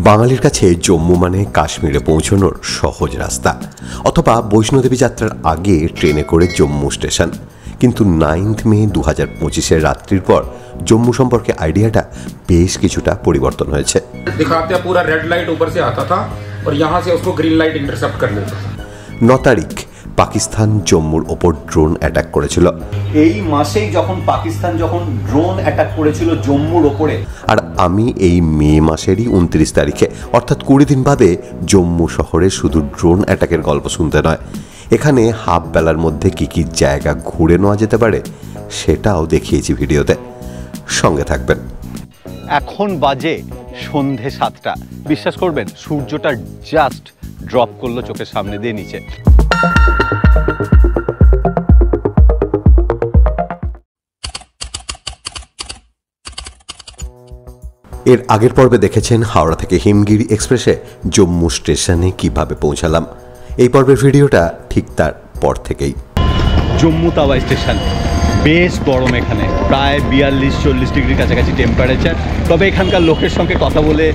বাঙালির কাছে জম্মু মানে কাশ্মীরে পৌঁছানোর সহজ রাস্তা, অথবা বৈষ্ণোদেবী যাত্রার আগে ট্রেনে করে জম্মু স্টেশন। কিন্তু 9 মে 2025 রাত্রির পর জম্মু সম্পর্কে আইডিয়াটা বেশ কিছুটা পরিবর্তন হয়েছে। পুরো রেড লাইট উপর से आता था और यहां से उसको ग्रीन लाइट इंटरसेप्ट कर लेता था। 9 তারিখ পাকিস্তান জম্মুর ওপর ড্রোন অ্যাটাক করেছিল। এই মাসেই যখন পাকিস্তান ড্রোন অ্যাটাক করেছিল জম্মুর ওপরে, আর আমি এই মে মাসেরই 29 তারিখে অর্থাৎ 20 দিন বাদে জম্মু শহরে শুধু ড্রোন অ্যাটাকের গল্প শুনতে নয়, এখানে হাফ বেলার মধ্যে কি কি জায়গা ঘুরে নেওয়া যেতে পারে সেটাও দেখিয়েছি ভিডিওতে। সঙ্গে থাকবেন। এখন বাজে সন্ধে 7টা। বিশ্বাস করবেন সূর্যটা জাস্ট ড্রপ করলো চোখের সামনে দিয়ে নিচে। এর আগের পর্বে দেখেছেন হাওড়া থেকে হিমগিরি এক্সপ্রেসে জম্মু স্টেশনে কিভাবে পৌঁছালাম। এই পর্বের ভিডিওটা ঠিক তার পর থেকেই। জম্মু তাওয়াই স্টেশন বেশ গরম, এখানে প্রায় 42-40 ডিগ্রির কাছাকাছি টেম্পারেচার। তবে এখানকার লোকের সঙ্গে কথা বলে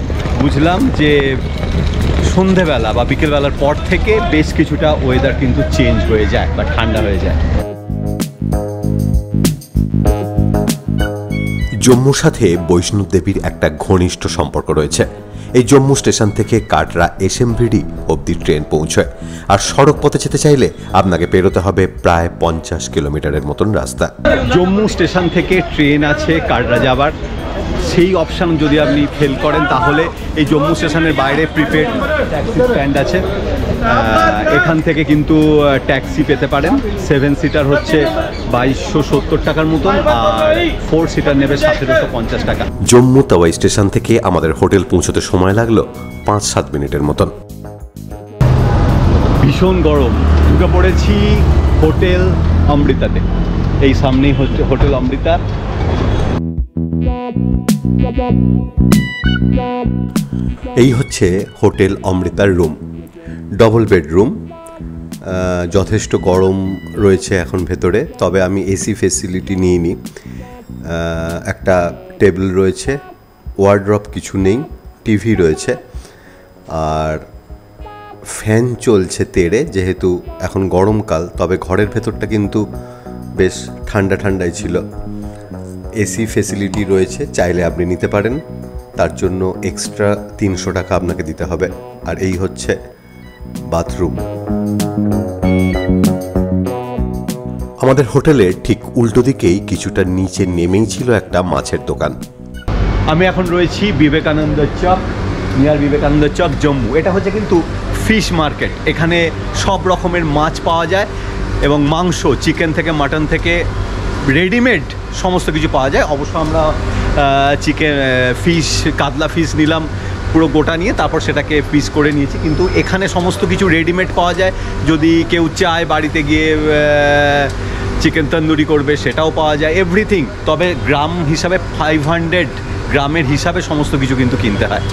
বুঝলাম যে সন্ধেবেলা বা বিকেলবেলার পর থেকে বেশ কিছুটা ওয়েদার কিন্তু চেঞ্জ হয়ে যায় বা ঠান্ডা হয়ে যায়। জম্মুর সাথে বৈষ্ণোদেবীর একটা ঘনিষ্ঠ সম্পর্ক রয়েছে। এই জম্মু স্টেশন থেকে কাটরা এসএমভিডি অবধি ট্রেন পৌঁছয়, আর সড়ক পথে যেতে চাইলে আপনাকে পেরোতে হবে প্রায় 50 কিলোমিটারের মতন রাস্তা। জম্মু স্টেশন থেকে ট্রেন আছে কাটরা যাবার, সেই অপশান যদি আপনি ফেল করেন তাহলে এই জম্মু স্টেশনের বাইরে প্রিপেড ট্যাক্সি স্ট্যান্ড আছে, এখান থেকে কিন্তু ট্যাক্সি পেতে পারেন। 7 সিটার হচ্ছে 2270 টাকার মতন, আর 4 সিটার নেবে 1750 টাকা। জম্মু তাওয়াই স্টেশন থেকে আমাদের হোটেল পৌঁছতে সময় লাগলো 5-7 মিনিটের মতন। ভীষণ গরম, ঢুকে পড়েছি হোটেল অমৃতাতে। এই সামনেই হচ্ছে হোটেল অমৃতা। এই হচ্ছে হোটেল অমৃতার রুম, ডবল বেডরুম। যথেষ্ট গরম রয়েছে এখন ভেতরে, তবে আমি এসি ফেসিলিটি নিইনি। একটা টেবিল রয়েছে, ওয়ার্ড্রপ কিছু নেই, টিভি রয়েছে, আর ফ্যান চলছে তেড়ে, যেহেতু এখন গরমকাল। তবে ঘরের ভেতরটা কিন্তু বেশ ঠান্ডা ঠান্ডাই ছিল। এসি ফেসিলিটি রয়েছে, চাইলে আপনি নিতে পারেন, তার জন্য এক্সট্রা 300 টাকা আপনাকে দিতে হবে। আর এই হচ্ছে বাথরুম। আমাদের হোটেলের ঠিক উল্টো দিকেই কিছুটা নিচে নেমেই ছিল একটা মাছের দোকান। আমি এখন রয়েছি বিবেকানন্দ চক, নিয়ার বিবেকানন্দ চক জম্মু। এটা হচ্ছে কিন্তু ফিশ মার্কেট, এখানে সব রকমের মাছ পাওয়া যায় এবং মাংস, চিকেন থেকে মাটন থেকে রেডিমেড সমস্ত কিছু পাওয়া যায়। অবশ্য আমরা চিকেন ফিশ, কাতলা ফিশ নিলাম পুরো গোটা নিয়ে, তারপর সেটাকে পিস করে নিয়েছি। কিন্তু এখানে সমস্ত কিছু রেডিমেড পাওয়া যায়, যদি কেউ চায় বাড়িতে গিয়ে চিকেন তন্দুরি করবে সেটাও পাওয়া যায়, এভরিথিং। তবে গ্রাম হিসাবে 500 গ্রামের হিসাবে সমস্ত কিছু কিন্তু কিনতে হয়।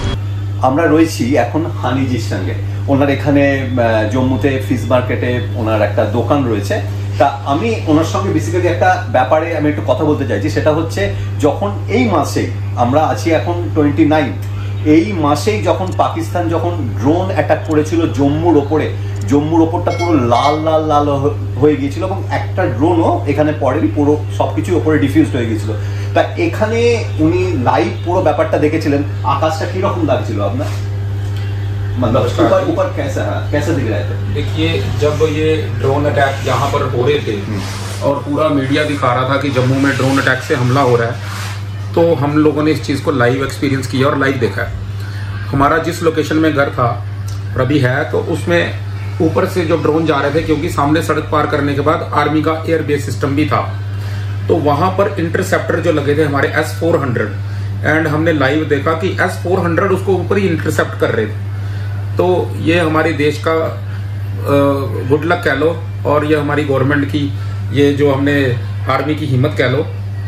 আমরা রয়েছি এখন হানিজির সঙ্গে। ওনার এখানে জম্মুতে ফিশ মার্কেটে ওনার একটা দোকান রয়েছে। তা আমি ওনার সঙ্গে বেসিক্যালি একটা ব্যাপারে আমি একটু কথা বলতে চাইছি, সেটা হচ্ছে যখন এই মাসে আমরা আছি এখন 29, এই মাসেই যখন পাকিস্তান ড্রোন অ্যাটাক করেছিল জম্মুর ওপরটা পুরো লাল লাল লাল হয়ে গিয়েছিল, এবং একটা ড্রোনও এখানে পড়েনি, পুরো সবকিছু ওপরে ডিফিউজড হয়ে গিয়েছিল। তা এখানে উনি লাইভ পুরো ব্যাপারটা দেখেছিলেন। আকাশটা কিরকম লাগছিল আপনার? मतलब ऊपर कैसा दिख रहा है? देखिए, जब ये ड्रोन अटैक यहाँ पर हो रहे थे और पूरा मीडिया दिखा रहा था कि जम्मू में ड्रोन अटैक से हमला हो रहा है, तो हम लोगों ने इस चीज़ को लाइव एक्सपीरियंस किया और लाइव देखा है। हमारा जिस लोकेशन में घर था और अभी है, तो उसमें ऊपर से जो ड्रोन जा रहे थे, क्योंकि सामने सड़क पार करने के बाद आर्मी का एयर बेस सिस्टम भी था, तो वहाँ पर इंटरसेप्टर जो लगे थे हमारे S-400, एंड हमने लाइव देखा कि S-400 उसको ऊपर ही इंटरसेप्ट कर रहे थे। तो ये हमारे देश का गुड लक कह लो, और ये हमारी गवर्नमेंट की, ये जो हमने आर्मी की हिम्मत कह लो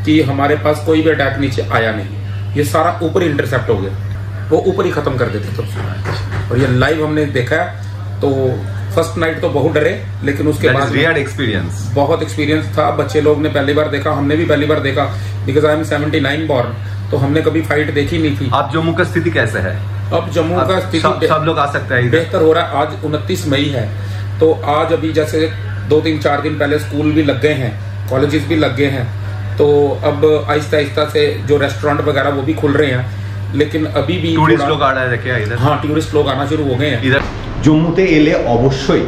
कि हमारे पास कोई भी अटैक नीचे आया नहीं, ये सारा ऊपर ही इंटरसेप्ट हो गया, वो ऊपर ही खत्म कर देते थे। और ये लाइव हमने देखा है। तो फर्स्ट नाइट तो बहुत डरे, लेकिन उसके बाद रियल एक्सपीरियंस, बहुत एक्सपीरियंस था। बच्चे लोग ने पहली बार देखा, हमने भी पहली बार देखा, बिकॉज आई एम 79 बॉर्न, तो हमने कभी फाइट देखी नहीं थी। आप जम्मू का स्थिति कैसे है? अब जम्मू का स्थिति सब लोग आ सकते हैं, बेहतर हो रहा है। आज 29 मई है, तो आज अभी जैसे 2-3-4 दिन पहले स्कूल भी लग गए हैं, कॉलेजेस भी लग गए हैं, तो अब आहिस्ता आहिस्ता से जो रेस्टोरेंट वगैरह वो भी खुल रहे हैं, लेकिन अभी भी टूरिस्ट लोग आ रहे हैं इधर। हाँ, टूरिस्ट लोग आना शुरू हो गए हैं इधर। জম্মুতে এলে অবশ্যই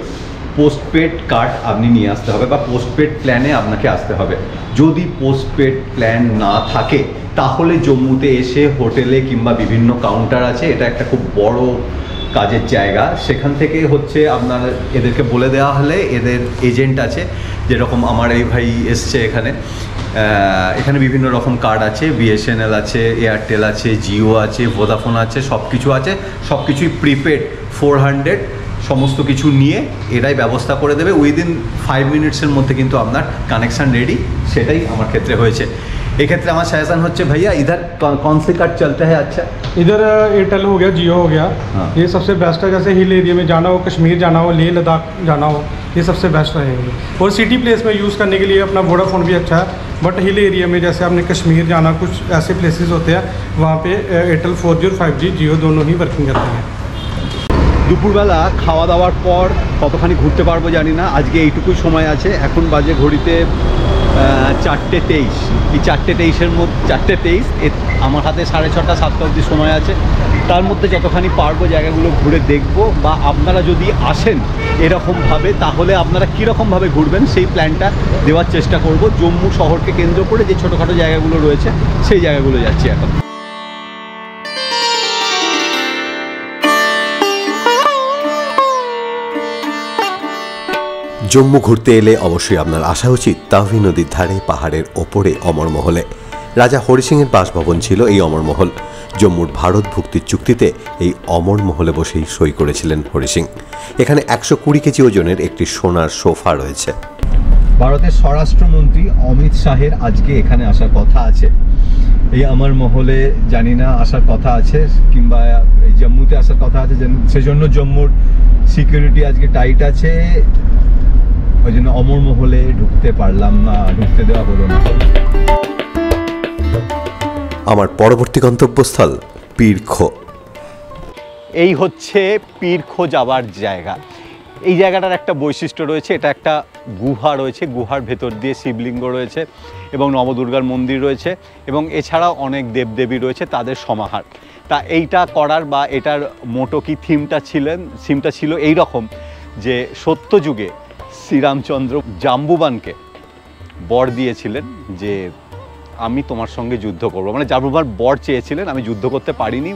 পোস্টপেড কার্ড আপনি নিয়ে আসতে হবে বা পোস্টপেড প্ল্যানে আপনাকে আসতে হবে। যদি পোস্টপেড প্ল্যান না থাকে তাহলে জম্মুতে এসে হোটেলে কিংবা বিভিন্ন কাউন্টার আছে, এটা একটা খুব বড় কাজের জায়গা, সেখান থেকে হচ্ছে আপনার এদেরকে বলে দেওয়া হলে এদের এজেন্ট আছে, যেরকম আমার এই ভাই এসছে এখানে, এখানে বিভিন্ন রকম কার্ড আছে, বিএসএনএল আছে, এয়ারটেল আছে, জিও আছে, ভোদাফোন আছে, সব কিছু আছে, সব কিছুই প্রিপেড 400 সমস্ত কিছু নিয়ে এরাই ব্যবস্থা করে দেবে। উইদিন 5 মিনিটসের মধ্যে কিন্তু আপনার কানেকশান রেডি, সেটাই আমার ক্ষেত্রে হয়েছে। এক্ষেত্রে আমার সাজেশন হচ্ছে ভাইয়া इधर कौन से कार्ड चलता है? अच्छा, इधर एयरटेल हो गया, जियो हो गया, हाँ। ये सबसे बेस्ट है। जैसे हिल एरिया में जाना हो, कश्मीर जाना हो, लेह लद्दाख जाना हो, ये सबसे बेस्ट रहेंगे। और सिटी प्लेस में यूज़ करने के लिए अपना वोडाफोन भी अच्छा है, बट हिल एरिया में जैसे आपने कश्मीर जाना, कुछ ऐसे प्लेसेस होते हैं वहाँ पे एयरटेल 4G और 5G जियो दोनों ही वर्किंग करते हैं। দুপুরবেলা খাওয়া দাওয়ার পর কতখানি ঘুরতে পারবো জানি না, আজকে এইটুকুই সময় আছে। এখন বাজে ঘড়িতে 4:23, এই 4:23-এর মধ্যে 4:23, আমার হাতে 6:30 7টা অবধি সময় আছে। তার মধ্যে যতখানি পারবো জায়গাগুলো ঘুরে দেখবো, বা আপনারা যদি আসেন এরকমভাবে তাহলে আপনারা কীরকমভাবে ঘুরবেন সেই প্ল্যানটা দেওয়ার চেষ্টা করব। জম্মু শহরকে কেন্দ্র করে যে ছোটোখাটো জায়গাগুলো রয়েছে সেই জায়গাগুলো যাচ্ছি এখন। জম্মু ঘুরতে এলে অবশ্যই আপনার আসা উচিত তাওহি নদীর ধারে পাহাড়ের ওপরে অমরমহলে। রাজা হরি সিংয়ের বাসভবন ছিল এই অমরমহল। জম্মুর ভারত ভুক্তির চুক্তিতে এই অমরমহলে বসেই সই করেছিলেন হরি সিং। এখানে 120 কেজি ওজনের একটি সোনার সোফা রয়েছে। ভারতের স্বরাষ্ট্রমন্ত্রী অমিত শাহের আজকে এখানে আসার কথা আছে। এই আমার মহলে জানি না আসার কথা আছে কিংবা এই জম্মুতে আসার কথা আছে, সেজন্য জম্মুর সিকিউরিটি আজকে টাইট আছে, ওই জন্য অমর মহলে ঢুকতে পারলাম না, ঢুকতে দেওয়া হলো না। আমার পরবর্তী গন্তব্যস্থল পীরখো। এই হচ্ছে পীরখো যাওয়ার জায়গা। এই জায়গাটার একটা বৈশিষ্ট্য রয়েছে, এটা একটা গুহা রয়েছে, গুহার ভেতর দিয়ে শিবলিঙ্গ রয়েছে এবং নবদুর্গার মন্দির রয়েছে এবং এছাড়াও অনেক দেবদেবী রয়েছে, তাদের সমাহার। তা এইটা করার বা এটার মোটো কি থিমটা ছিল এই রকম যে সত্যযুগে শ্রীরামচন্দ্র জাম্বুবানকে বর দিয়েছিলেন যে আমি তোমার সঙ্গে যুদ্ধ করব, মানে জাম্বুবান বর চেয়েছিলেন, আমি যুদ্ধ করতে পারিনি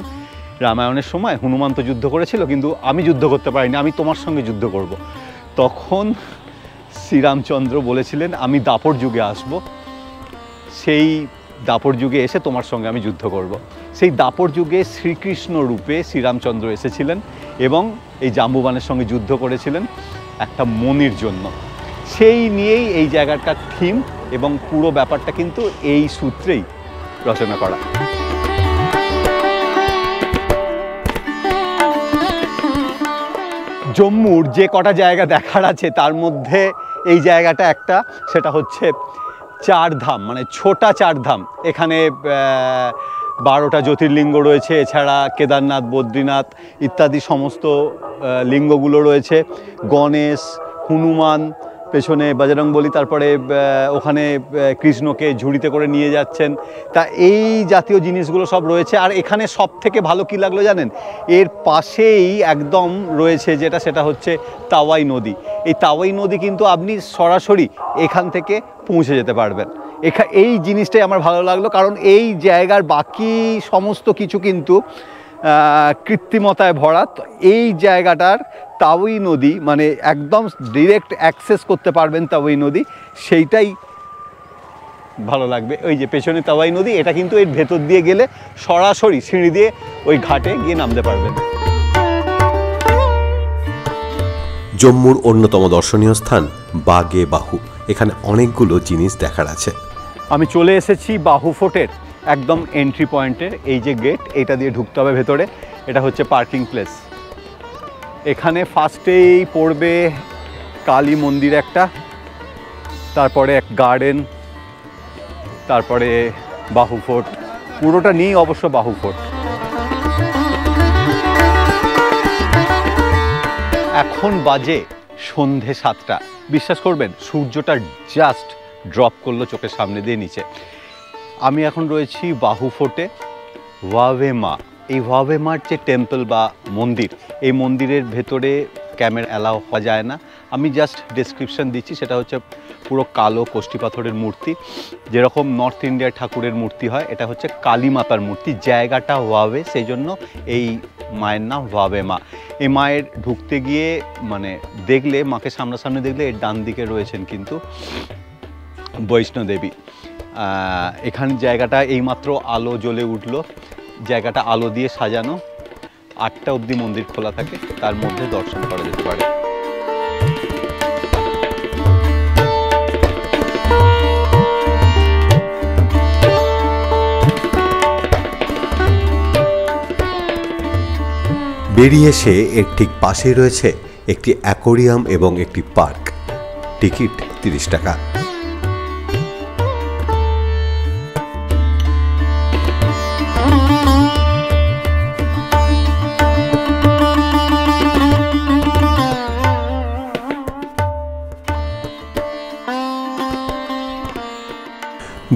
রামায়ণের সময়, হনুমান তো যুদ্ধ করেছিল কিন্তু আমি যুদ্ধ করতে পারিনি, আমি তোমার সঙ্গে যুদ্ধ করব। তখন শ্রীরামচন্দ্র বলেছিলেন আমি দাপর যুগে আসব, সেই দাপর যুগে এসে তোমার সঙ্গে আমি যুদ্ধ করব। সেই দাপর যুগে শ্রীকৃষ্ণ রূপে শ্রীরামচন্দ্র এসেছিলেন এবং এই জাম্বুবানের সঙ্গে যুদ্ধ করেছিলেন একটা মনির জন্য। সেই নিয়েই এই জায়গাটার থিম এবং পুরো ব্যাপারটা কিন্তু এই সূত্রেই রচনা করা। জম্মুর যে কটা জায়গা দেখার আছে তার মধ্যে এই জায়গাটা একটা, সেটা হচ্ছে চারধাম, মানে ছোটা চারধাম। এখানে 12টা জ্যোতির্লিঙ্গ রয়েছে, এছাড়া কেদারনাথ, বদ্রীনাথ ইত্যাদি সমস্ত লিঙ্গগুলো রয়েছে। গণেশ, হনুমান, পেছনে বজরংবলী, তারপরে ওখানে কৃষ্ণকে ঝুড়িতে করে নিয়ে যাচ্ছেন। তা এই জাতীয় জিনিসগুলো সব রয়েছে। আর এখানে সব থেকে ভালো কী লাগলো জানেন, এর পাশেই একদম রয়েছে সেটা হচ্ছে তাওয়াই নদী। এই তাওয়াই নদী কিন্তু আপনি সরাসরি এখান থেকে পৌঁছে যেতে পারবেন। এই জিনিসটাই আমার ভালো লাগলো, কারণ এই জায়গার বাকি সমস্ত কিছু কিন্তু কৃত্রিমতায় ভরা। এই জায়গাটার তাওয়াই নদী মানে একদম ডিরেক্ট অ্যাক্সেস করতে পারবেন তাওয়াই নদী, সেইটাই ভালো লাগবে। ওই যে পেছনে তাওয়াই নদী, এটা কিন্তু এর ভেতর দিয়ে গেলে সরাসরি সিঁড়ি দিয়ে ওই ঘাটে গিয়ে নামতে পারবেন। জম্মুর অন্যতম দর্শনীয় স্থান বাগে বাহু। এখানে অনেকগুলো জিনিস দেখার আছে। আমি চলে এসেছি বাহু ফোর্টের একদম এন্ট্রি পয়েন্টের। এই যে গেট, এটা দিয়ে ঢুকতে হবে ভেতরে। এটা হচ্ছে পার্কিং প্লেস। এখানে ফার্স্টেই পড়বে কালী মন্দির একটা, তারপরে এক গার্ডেন, তারপরে বাহু ফোর্ট। পুরোটা নিয়েই অবশ্য বাহু ফোর্ট। এখন বাজে সন্ধে 7টা। বিশ্বাস করবেন সূর্যটা জাস্ট ড্রপ করলো চোখের সামনে দিয়ে নিচে। আমি এখন রয়েছি বাহু ফোর্টে। ওয়াওয়ে মা, এই ওয়াওয়ে মার যে টেম্পল বা মন্দির, এই মন্দিরের ভেতরে ক্যামেরা অ্যালাউ হওয়া যায় না। আমি জাস্ট ডেসক্রিপশন দিচ্ছি, সেটা হচ্ছে পুরো কালো কোষ্ঠী পাথরের মূর্তি, যেরকম নর্থ ইন্ডিয়ার ঠাকুরের মূর্তি হয়, এটা হচ্ছে কালী মাতার মূর্তি। জায়গাটা ওয়াওয়ে, সেই জন্য এই মায়ের নাম ওয়াওয়ে মা। এই মায়ের ঢুকতে গিয়ে মানে দেখলে, মাকে সামনাসামনি দেখলে এর ডান দিকে রয়েছেন কিন্তু বৈষ্ণোদেবী। এখানে জায়গাটা এইমাত্র আলো জ্বলে উঠলো, জায়গাটা আলো দিয়ে সাজানো। 8টা অবধি মন্দির খোলা থাকে, তার মধ্যে দর্শন করা যেতে পারে। বেরিয়ে এসে এর ঠিক পাশেই রয়েছে একটি অ্যাকোরিয়াম এবং একটি পার্ক। টিকিট 30 টাকা।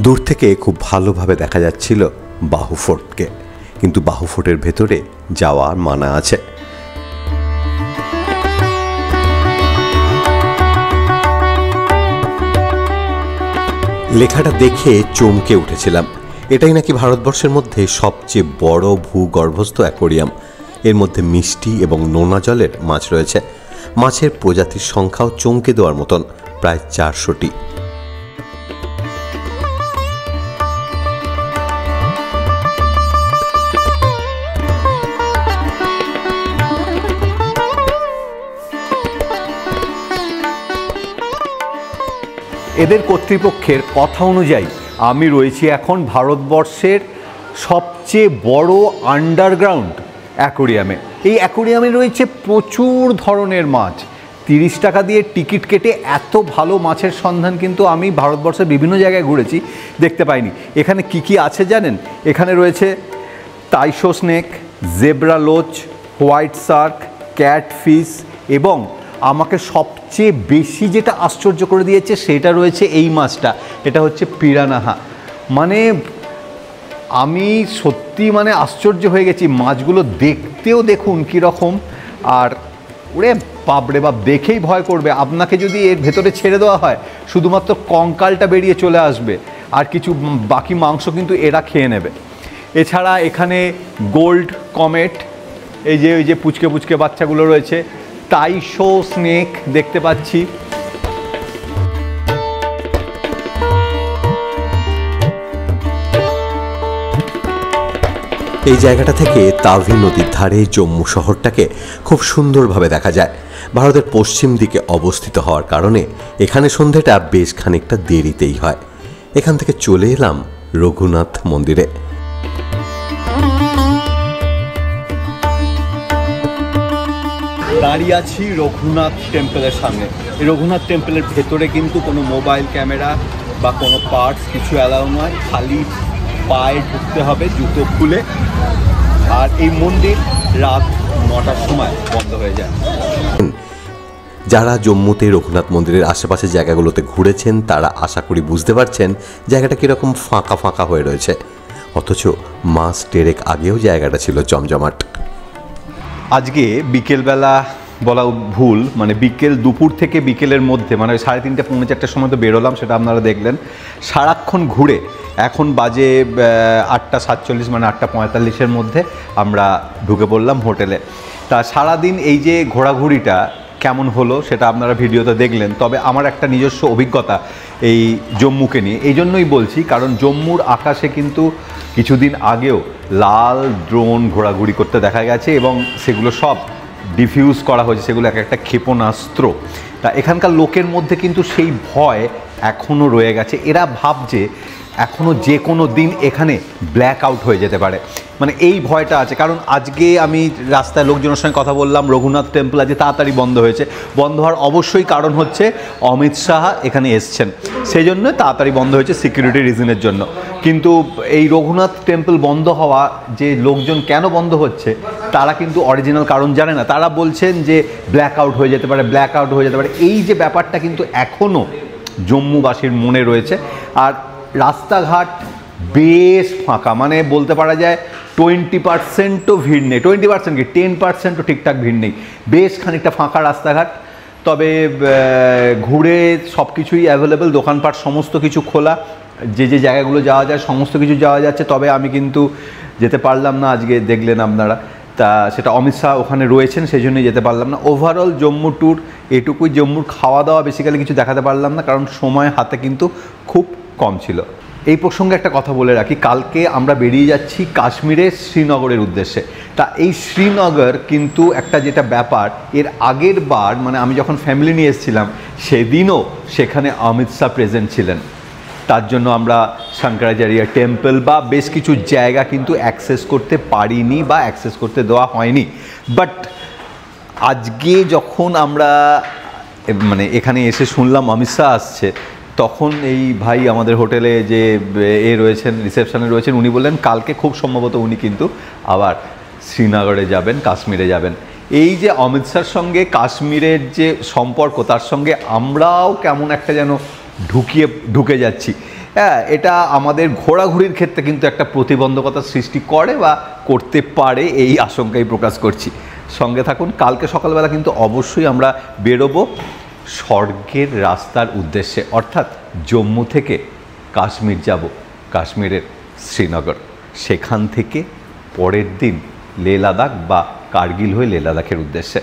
দূর থেকে খুব ভালোভাবে দেখা যাচ্ছিল বাহু ফোর্টকে, কিন্তু বাহু ফোর্টের ভেতরে যাওয়ার মানা আছে। লেখাটা দেখে চমকে উঠেছিলাম। এটাই নাকি ভারতবর্ষের মধ্যে সবচেয়ে বড় ভূগর্ভস্থ অ্যাকোরিয়াম। এর মধ্যে মিষ্টি এবং নোনা জলের মাছ রয়েছে। মাছের প্রজাতির সংখ্যাও চমকে দেওয়ার মতন, প্রায় 400টি। এদের কর্তৃপক্ষের কথা অনুযায়ী আমি রয়েছি এখন ভারতবর্ষের সবচেয়ে বড় আন্ডারগ্রাউন্ড অ্যাকোরিয়ামে। এই অ্যাকোরিয়ামে রয়েছে প্রচুর ধরনের মাছ। 30 টাকা দিয়ে টিকিট কেটে এত ভালো মাছের সন্ধান কিন্তু আমি ভারতবর্ষের বিভিন্ন জায়গায় ঘুরেছি, দেখতে পাইনি। এখানে কি কি আছে জানেন? এখানে রয়েছে টাইশো snake, zebra loach, white shark, catfish এবং আমাকে সবচেয়ে বেশি যেটা আশ্চর্য করে দিয়েছে সেটা রয়েছে এই মাছটা। এটা হচ্ছে পিরানাহা। মানে আমি সত্যি মানে আশ্চর্য হয়ে গেছি। মাছগুলো দেখতেও দেখুন কীরকম, আর ওরে বাপরে বাপ, দেখেই ভয় করবে। আপনাকে যদি এর ভেতরে ছেড়ে দেওয়া হয় শুধুমাত্র কঙ্কালটা বেরিয়ে চলে আসবে, আর কিছু বাকি মাংস কিন্তু এরা খেয়ে নেবে। এছাড়া এখানে গোল্ড কমেট, এই যে ওই যে পুচকে পুচকে বাচ্চাগুলো রয়েছে, টাইশো স্নেক দেখতে পাচ্ছি। এই জায়গাটা থেকে তাভি নদীর ধারে জম্মু শহরটাকে খুব সুন্দরভাবে দেখা যায়। ভারতের পশ্চিম দিকে অবস্থিত হওয়ার কারণে এখানে সন্ধেটা বেশ খানিকটা দেরিতেই হয়। এখান থেকে চলে এলাম রঘুনাথ মন্দিরে। দাঁড়িয়ে আছি রঘুনাথ টেম্পলের সামনে। এই রঘুনাথ টেম্পলের ভেতরে কিন্তু কোনো মোবাইল ক্যামেরা বা কোনো পার্টস কিছু অ্যালাউ নয়, খালি পায়ে ঢুকতে হবে জুতো খুলে। আর এই মন্দির রাত 9টার সময় বন্ধ হয়ে যায়। যারা জম্মুতে রঘুনাথ মন্দিরের আশেপাশের জায়গাগুলোতে ঘুরেছেন তারা আশা করি বুঝতে পারছেন জায়গাটা কীরকম ফাঁকা ফাঁকা হয়ে রয়েছে, অথচ মাস ডেরেক আগেও জায়গাটা ছিল জমজমাট। আজকে বিকেলবেলা বলা ভুল, মানে দুপুর থেকে বিকেলের মধ্যে, মানে 3:30 পৌনে 4টার সময় তো বেরোলাম, সেটা আপনারা দেখলেন। সারাক্ষণ ঘুরে এখন বাজে 8:47, মানে 8:45-এর মধ্যে আমরা ঢুকে পড়লাম হোটেলে। তা সারাদিন এই যে ঘোরাঘুরিটা কেমন হলো সেটা আপনারা ভিডিওতে দেখলেন। তবে আমার একটা নিজস্ব অভিজ্ঞতা এই জম্মুকে নিয়ে, এই জন্যই বলছি কারণ জম্মুর আকাশে কিন্তু কিছুদিন আগেও লাল ড্রোন ঘোরাঘুরি করতে দেখা গেছে এবং সেগুলো সব ডিফিউজ করা হয়েছে, সেগুলো এক একটা ক্ষেপণাস্ত্র। তা এখানকার লোকের মধ্যে কিন্তু সেই ভয় এখনও রয়ে গেছে। এরা ভাবছে এখনও যে কোনো দিন এখানে ব্ল্যাক আউট হয়ে যেতে পারে, মানে এই ভয়টা আছে। কারণ আজকে আমি রাস্তায় লোকজনের সঙ্গে কথা বললাম, রঘুনাথ টেম্পল আজকে তাড়াতাড়ি বন্ধ হয়েছে। বন্ধ হওয়ার অবশ্যই কারণ হচ্ছে অমিত শাহ এখানে এসছেন, সেই জন্য তাড়াতাড়ি বন্ধ হয়েছে, সিকিউরিটি রিজনের জন্য। কিন্তু এই রঘুনাথ টেম্পল বন্ধ হওয়া, যে লোকজন কেন বন্ধ হচ্ছে তারা কিন্তু অরিজিনাল কারণ জানে না। তারা বলছেন যে ব্ল্যাক আউট হয়ে যেতে পারে, ব্ল্যাক আউট হয়ে যেতে পারে। এই যে ব্যাপারটা কিন্তু এখনও জম্মুবাসীর মনে রয়েছে। আর রাস্তাঘাট বেশ ফাঁকা, মানে বলতে পারা যায় 20%ও ভিড় নেই। 20% কি 10%ও ঠিকঠাক ভিড় নেই, বেশ খানিকটা ফাঁকা রাস্তাঘাট। তবে ঘুরে সব কিছুই অ্যাভেলেবেল, দোকানপাট সমস্ত কিছু খোলা, যে যে জায়গাগুলো যাওয়া যায় সমস্ত কিছু যাওয়া যাচ্ছে। তবে আমি কিন্তু যেতে পারলাম না, আজকে দেখলেন আপনারা, তা সেটা অমিত শাহ ওখানে রয়েছেন সেই জন্যই যেতে পারলাম না। ওভারঅল জম্মু ট্যুর এটুকুই। জম্মুর খাওয়া দাওয়া বেসিক্যালি কিছু দেখাতে পারলাম না, কারণ সময় হাতে কিন্তু খুব কম ছিল। এই প্রসঙ্গে একটা কথা বলে রাখি, কালকে আমরা বেরিয়ে যাচ্ছি কাশ্মীরের শ্রীনগরের উদ্দেশ্যে। তা এই শ্রীনগর কিন্তু একটা যেটা ব্যাপার, এর আগের বার মানে আমি যখন ফ্যামিলি নিয়ে এসেছিলাম সেদিনও সেখানে অমিত শাহ প্রেজেন্ট ছিলেন। তার জন্য আমরা শঙ্করাচার্য টেম্পল বা বেশ কিছু জায়গা কিন্তু অ্যাক্সেস করতে পারিনি বা অ্যাক্সেস করতে দেওয়া হয়নি। বাট আজকে যখন আমরা মানে এখানে এসে শুনলাম অমিত শাহ আসছে, তখন এই ভাই আমাদের হোটেলে যে রয়েছেন, রিসেপশনে রয়েছেন, উনি বললেন কালকে খুব সম্ভবত উনি কিন্তু আবার শ্রীনগরে যাবেন, কাশ্মীরে যাবেন। এই যে অমিত শাহর সঙ্গে কাশ্মীরের যে সম্পর্ক, তার সঙ্গে আমরাও কেমন একটা যেন ঢুকে যাচ্ছি। হ্যাঁ, এটা আমাদের ঘোরাঘুরির ক্ষেত্রে কিন্তু একটা প্রতিবন্ধকতার সৃষ্টি করে বা করতে পারে, এই আশঙ্কাই প্রকাশ করছি। সঙ্গে থাকুন, কালকে সকালবেলা কিন্তু অবশ্যই আমরা বেরোবো স্বর্গের রাস্তার উদ্দেশ্যে, অর্থাৎ জম্মু থেকে কাশ্মীর যাব, কাশ্মীরের শ্রীনগর, সেখান থেকে পরের দিন লে লাদাখ বা কার্গিল হয়ে লে লাদাখের উদ্দেশ্যে।